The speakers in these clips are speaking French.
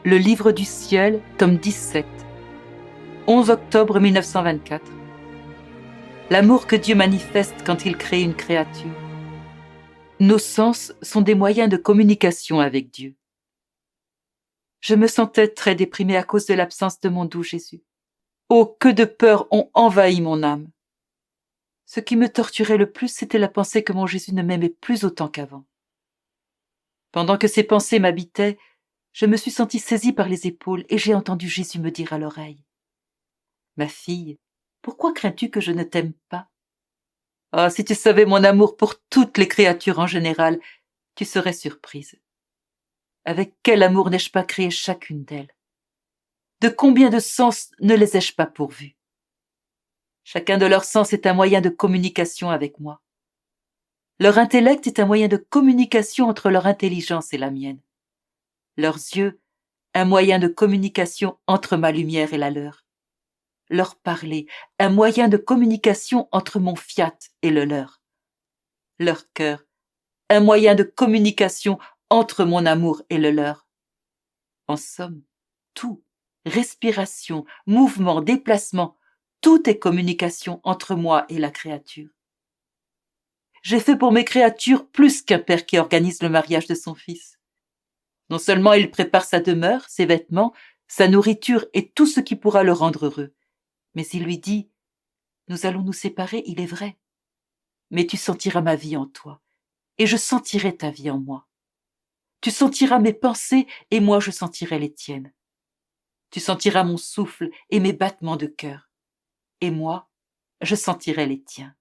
Le livre du ciel, tome 17, 11 octobre 1924. L'amour que Dieu manifeste quand il crée une créature. Nos sens sont des moyens de communication avec Dieu. Je me sentais très déprimée à cause de l'absence de mon doux Jésus. Oh, que de peurs ont envahi mon âme. Ce qui me torturait le plus, c'était la pensée que mon Jésus ne m'aimait plus autant qu'avant. Pendant que ces pensées m'habitaient, je me suis sentie saisie par les épaules et j'ai entendu Jésus me dire à l'oreille: « Ma fille, pourquoi crains-tu que je ne t'aime pas? Ah, si tu savais mon amour pour toutes les créatures en général, tu serais surprise. Avec quel amour n'ai-je pas créé chacune d'elles? De combien de sens ne les ai-je pas pourvus? Chacun de leurs sens est un moyen de communication avec moi. Leur intellect est un moyen de communication entre leur intelligence et la mienne. Leurs yeux, un moyen de communication entre ma lumière et la leur. Leur parler, un moyen de communication entre mon fiat et le leur. Leur cœur, un moyen de communication entre mon amour et le leur. En somme, tout, respiration, mouvement, déplacement, tout est communication entre moi et la créature. J'ai fait pour mes créatures plus qu'un père qui organise le mariage de son fils. Non seulement il prépare sa demeure, ses vêtements, sa nourriture et tout ce qui pourra le rendre heureux, mais il lui dit: « Nous allons nous séparer, il est vrai, mais tu sentiras ma vie en toi, et je sentirai ta vie en moi. Tu sentiras mes pensées, et moi je sentirai les tiennes. Tu sentiras mon souffle et mes battements de cœur, et moi je sentirai les tiens.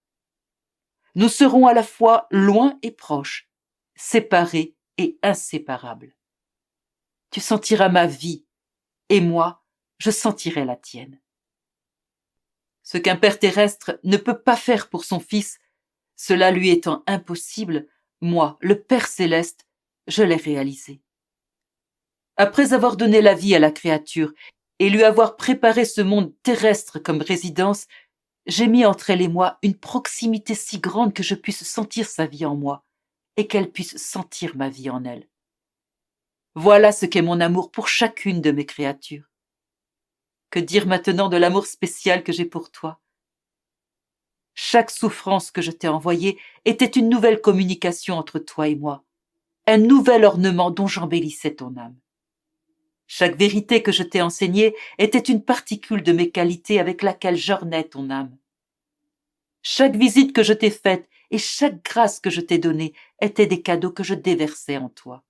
Nous serons à la fois loin et proches, séparés et inséparables. Tu sentiras ma vie, et moi je sentirai la tienne. » Ce qu'un père terrestre ne peut pas faire pour son fils, cela lui étant impossible, moi, le Père céleste, je l'ai réalisé. Après avoir donné la vie à la créature et lui avoir préparé ce monde terrestre comme résidence, j'ai mis entre elle et moi une proximité si grande que je puisse sentir sa vie en moi et qu'elle puisse sentir ma vie en elle. Voilà ce qu'est mon amour pour chacune de mes créatures. Que dire maintenant de l'amour spécial que j'ai pour toi? Chaque souffrance que je t'ai envoyée était une nouvelle communication entre toi et moi, un nouvel ornement dont j'embellissais ton âme. Chaque vérité que je t'ai enseignée était une particule de mes qualités avec laquelle j'ornais ton âme. Chaque visite que je t'ai faite et chaque grâce que je t'ai donnée étaient des cadeaux que je déversais en toi.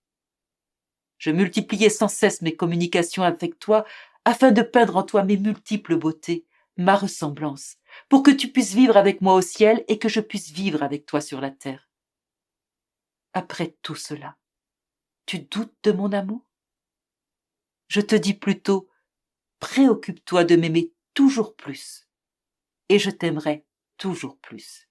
Je multipliais sans cesse mes communications avec toi afin de peindre en toi mes multiples beautés, ma ressemblance, pour que tu puisses vivre avec moi au ciel et que je puisse vivre avec toi sur la terre. Après tout cela, tu doutes de mon amour? Je te dis plutôt, préoccupe-toi de m'aimer toujours plus, et je t'aimerai toujours plus.